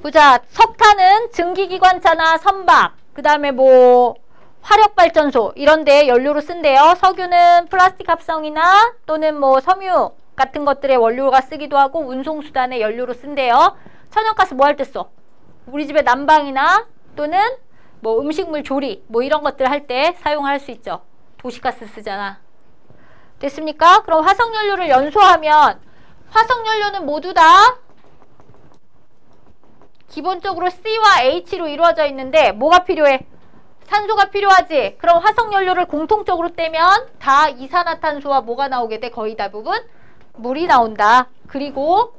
보자. 석탄은 증기기관차나 선박, 그 다음에 뭐 화력발전소 이런 데 연료로 쓴대요. 석유는 플라스틱 합성이나 또는 뭐 섬유 같은 것들의 원료가 쓰기도 하고 운송수단의 연료로 쓴대요. 천연가스 뭐 할 때 써? 우리 집에 난방이나 또는 뭐 음식물 조리 뭐 이런 것들 할 때 사용할 수 있죠. 도시가스 쓰잖아. 됐습니까? 그럼 화석연료를 연소하면 화석연료는 모두 다 기본적으로 C와 H로 이루어져 있는데 뭐가 필요해? 산소가 필요하지. 그럼 화석연료를 공통적으로 떼면 다 이산화탄소와 뭐가 나오게 돼? 거의 대부분 물이 나온다. 그리고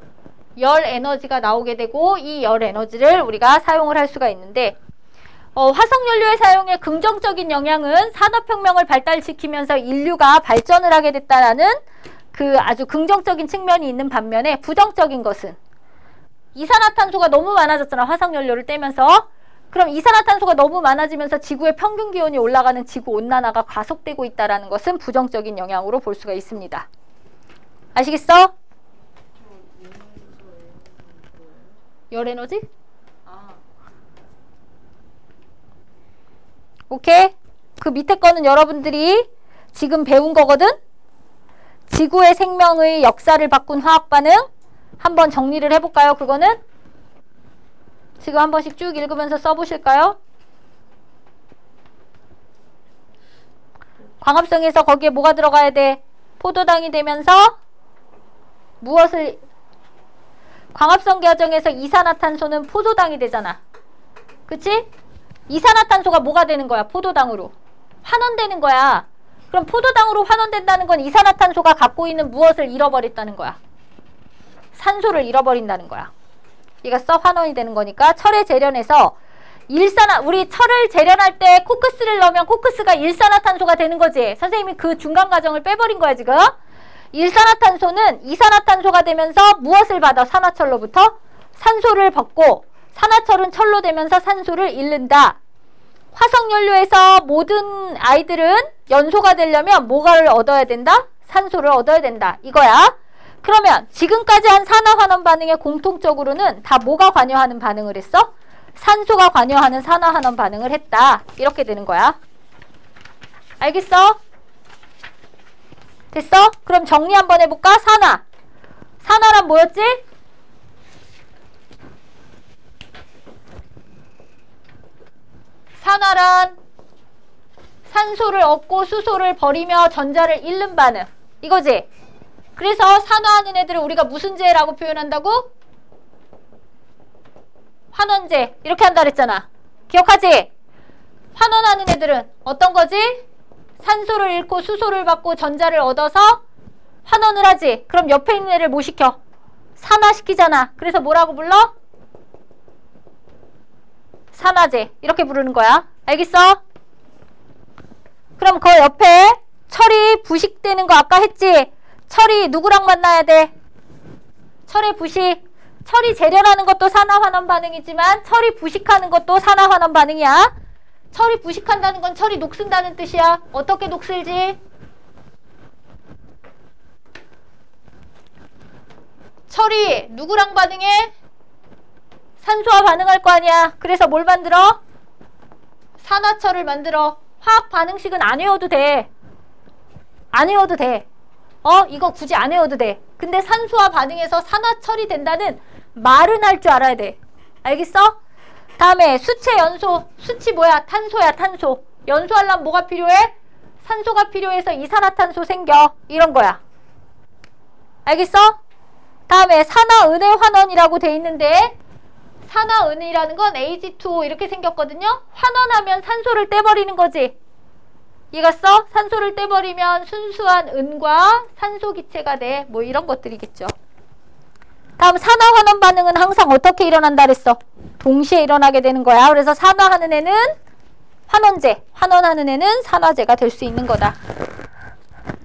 열 에너지가 나오게 되고 이 열 에너지를 우리가 사용을 할 수가 있는데 화석연료의 사용의 긍정적인 영향은 산업혁명을 발달시키면서 인류가 발전을 하게 됐다라는 그 아주 긍정적인 측면이 있는 반면에 부정적인 것은 이산화탄소가 너무 많아졌잖아. 화석연료를 떼면서. 그럼 이산화탄소가 너무 많아지면서 지구의 평균 기온이 올라가는 지구온난화가 가속되고 있다는 것은 부정적인 영향으로 볼 수가 있습니다. 아시겠어? 열에너지? 오케이? 그 밑에 거는 여러분들이 지금 배운 거거든? 지구의 생명의 역사를 바꾼 화학반응 한번 정리를 해볼까요? 그거는? 지금 한 번씩 쭉 읽으면서 써보실까요? 광합성에서 거기에 뭐가 들어가야 돼? 포도당이 되면서 무엇을 광합성 과정에서 이산화탄소는 포도당이 되잖아. 그치? 이산화탄소가 뭐가 되는 거야? 포도당으로 환원되는 거야. 그럼 포도당으로 환원된다는 건 이산화탄소가 갖고 있는 무엇을 잃어버렸다는 거야? 산소를 잃어버린다는 거야. 이거써 환원이 되는 거니까 철의 재련에서 우리 철을 재련할 때 코크스를 넣으면 코크스가 일산화탄소가 되는 거지. 선생님이 그 중간 과정을 빼버린 거야 지금. 일산화탄소는 이산화탄소가 되면서 무엇을 받아? 산화철로부터 산소를 받고 산화철은 철로 되면서 산소를 잃는다. 화석연료에서 모든 아이들은 연소가 되려면 뭐를 얻어야 된다? 산소를 얻어야 된다. 이거야. 그러면 지금까지 한 산화환원 반응에 공통적으로는 다 뭐가 관여하는 반응을 했어? 산소가 관여하는 산화환원 반응을 했다. 이렇게 되는 거야. 알겠어? 됐어? 그럼 정리 한번 해볼까? 산화. 산화란 뭐였지? 산화란 산소를 얻고 수소를 버리며 전자를 잃는 반응. 이거지? 그래서 산화하는 애들을 우리가 무슨 재라고 표현한다고? 환원재. 이렇게 한다 그랬잖아. 기억하지? 환원하는 애들은 어떤 거지? 산소를 잃고 수소를 받고 전자를 얻어서 환원을 하지. 그럼 옆에 있는 애를 뭐 시켜? 산화시키잖아. 그래서 뭐라고 불러? 산화제. 이렇게 부르는 거야. 알겠어? 그럼 그 옆에 철이 부식되는 거 아까 했지? 철이 누구랑 만나야 돼? 철의 부식. 철이 재련하는 것도 산화환원 반응이지만 철이 부식하는 것도 산화환원 반응이야. 철이 부식한다는 건 철이 녹슨다는 뜻이야. 어떻게 녹슬지? 철이 누구랑 반응해? 산소와 반응할 거 아니야. 그래서 뭘 만들어? 산화철을 만들어. 화학 반응식은 안 외워도 돼. 안 외워도 돼. 이거 굳이 안 외워도 돼. 근데 산소와 반응해서 산화철이 된다는 말은 할 줄 알아야 돼. 알겠어? 다음에 수체 연소. 수치 뭐야? 탄소야, 탄소. 연소하려면 뭐가 필요해? 산소가 필요해서 이산화탄소 생겨. 이런 거야. 알겠어? 다음에 산화은혜 환원이라고 돼 있는데 산화은이라는 건 Ag2O 이렇게 생겼거든요. 환원하면 산소를 떼버리는 거지. 이해갔어? 산소를 떼버리면 순수한 은과 산소 기체가 돼. 뭐 이런 것들이겠죠. 다음 산화환원 반응은 항상 어떻게 일어난다 그랬어? 동시에 일어나게 되는 거야. 그래서 산화하는 애는 환원제, 환원하는 애는 산화제가 될 수 있는 거다.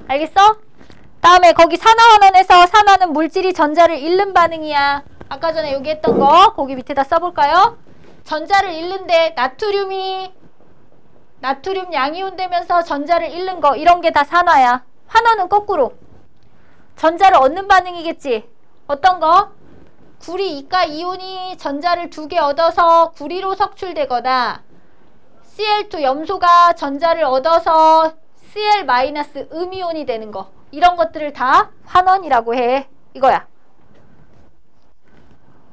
알겠어? 다음에 거기 산화환원에서 산화는 물질이 전자를 잃는 반응이야. 아까 전에 여기 했던 거 거기 밑에다 써볼까요? 전자를 잃는데 나트륨 양이온 되면서 전자를 잃는 거 이런 게 다 산화야. 환원은 거꾸로 전자를 얻는 반응이겠지. 어떤 거? 구리 이가 이온이 전자를 2개 얻어서 구리로 석출되거나 Cl2 염소가 전자를 얻어서 Cl- 음이온이 되는 거, 이런 것들을 다 환원이라고 해. 이거야.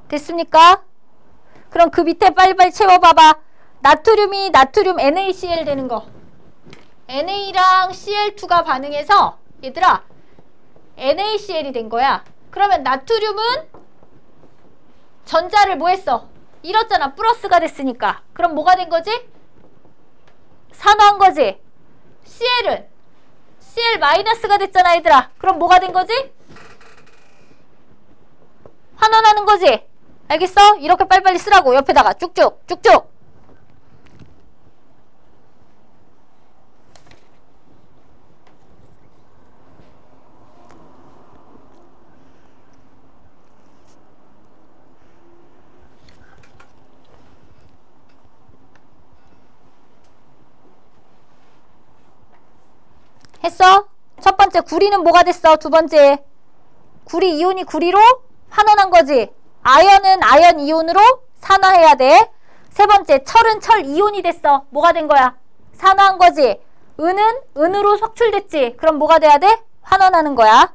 됐습니까? 그럼 그 밑에 빨리빨리 채워봐봐. 나트륨이 나트륨 NaCl 되는 거. Na 랑 Cl2가 반응해서 얘들아 NaCl이 된 거야. 그러면 나트륨은 전자를 뭐 했어? 잃었잖아. 플러스가 됐으니까. 그럼 뭐가 된 거지? 산화한 거지. Cl은 Cl-가 됐잖아 얘들아. 그럼 뭐가 된 거지? 환원하는 거지. 알겠어? 이렇게 빨리빨리 쓰라고. 옆에다가 쭉쭉 쭉쭉. 했어? 첫 번째 구리는 뭐가 됐어? 두 번째 구리 이온이 구리로 환원한 거지. 아연은 아연 이온으로 산화해야 돼. 세 번째 철은 철 이온이 됐어. 뭐가 된 거야? 산화한 거지. 은은 은으로 석출됐지. 그럼 뭐가 돼야 돼? 환원하는 거야.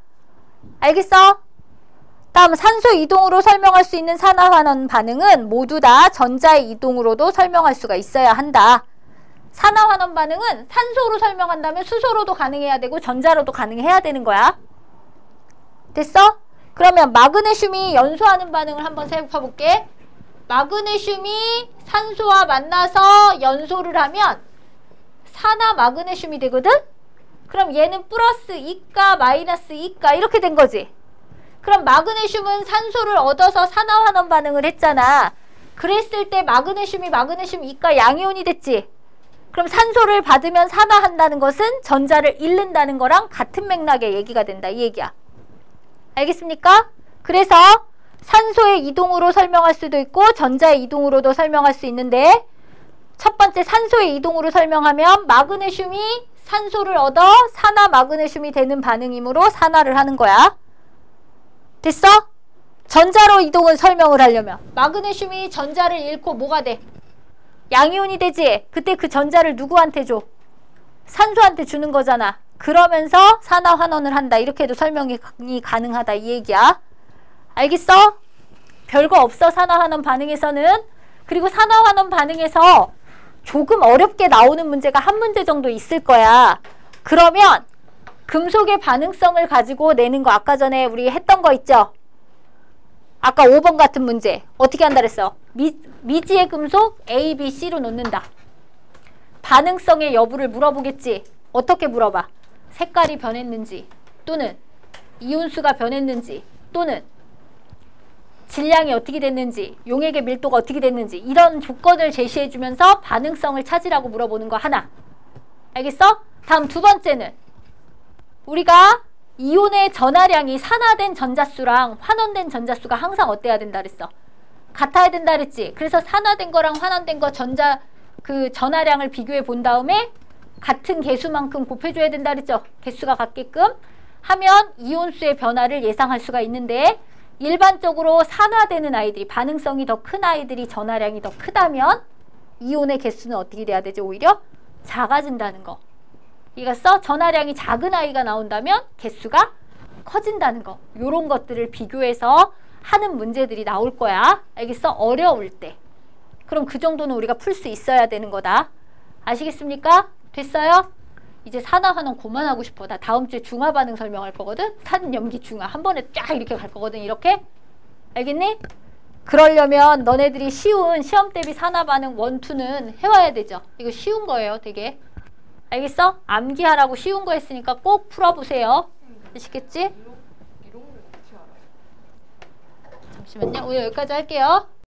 알겠어? 다음 산소 이동으로 설명할 수 있는 산화 환원 반응은 모두 다 전자의 이동으로도 설명할 수가 있어야 한다. 산화 환원 반응은 산소로 설명한다면 수소로도 가능해야 되고 전자로도 가능해야 되는 거야. 됐어? 그러면 마그네슘이 연소하는 반응을 한번 살펴볼게. 마그네슘이 산소와 만나서 연소를 하면 산화 마그네슘이 되거든? 그럼 얘는 플러스 2가 마이너스 2가 이렇게 된 거지. 그럼 마그네슘은 산소를 얻어서 산화 환원 반응을 했잖아. 그랬을 때 마그네슘이 마그네슘 2가 양이온이 됐지. 그럼 산소를 받으면 산화한다는 것은 전자를 잃는다는 거랑 같은 맥락의 얘기가 된다. 이 얘기야. 알겠습니까? 그래서 산소의 이동으로 설명할 수도 있고 전자의 이동으로도 설명할 수 있는데 첫 번째 산소의 이동으로 설명하면 마그네슘이 산소를 얻어 산화 마그네슘이 되는 반응이므로 산화를 하는 거야. 됐어? 전자로 이동을 설명을 하려면 마그네슘이 전자를 잃고 뭐가 돼? 양이온이 되지. 그때 그 전자를 누구한테 줘? 산소한테 주는 거잖아. 그러면서 산화 환원을 한다. 이렇게 해도 설명이 가능하다. 이 얘기야. 알겠어? 별거 없어. 산화 환원 반응에서는. 그리고 산화 환원 반응에서 조금 어렵게 나오는 문제가 한 문제 정도 있을 거야. 그러면 금속의 반응성을 가지고 내는 거 아까 전에 우리 했던 거 있죠? 아까 5번 같은 문제 어떻게 한다 그랬어? 미지의 금속 A, B, C로 놓는다. 반응성의 여부를 물어보겠지. 어떻게 물어봐? 색깔이 변했는지 또는 이온수가 변했는지 또는 질량이 어떻게 됐는지 용액의 밀도가 어떻게 됐는지 이런 조건을 제시해주면서 반응성을 찾으라고 물어보는 거 하나. 알겠어? 다음 두 번째는 우리가 이온의 전하량이 산화된 전자수랑 환원된 전자수가 항상 어때야 된다 그랬어? 같아야 된다 그랬지. 그래서 산화된 거랑 환원된 거 그 전하량을 비교해 본 다음에 같은 개수만큼 곱해줘야 된다 그랬죠. 개수가 같게끔 하면 이온수의 변화를 예상할 수가 있는데 일반적으로 산화되는 아이들이 반응성이 더 큰 아이들이 전하량이 더 크다면 이온의 개수는 어떻게 돼야 되죠? 오히려 작아진다는 거. 이겼어? 전하량이 작은 아이가 나온다면 개수가 커진다는 거. 요런 것들을 비교해서 하는 문제들이 나올 거야. 알겠어? 어려울 때. 그럼 그 정도는 우리가 풀 수 있어야 되는 거다. 아시겠습니까? 됐어요? 이제 산화 환원 그만하고 싶어. 나 다음 주에 중화 반응 설명할 거거든. 산, 염기, 중화 한 번에 쫙 이렇게 갈 거거든. 이렇게. 알겠니? 그러려면 너네들이 쉬운 시험 대비 산화 반응 1, 2는 해와야 되죠. 이거 쉬운 거예요. 되게. 알겠어? 암기하라고 쉬운 거 했으니까 꼭 풀어보세요. 아시겠지? 잠시만요. 오늘 여기까지 할게요.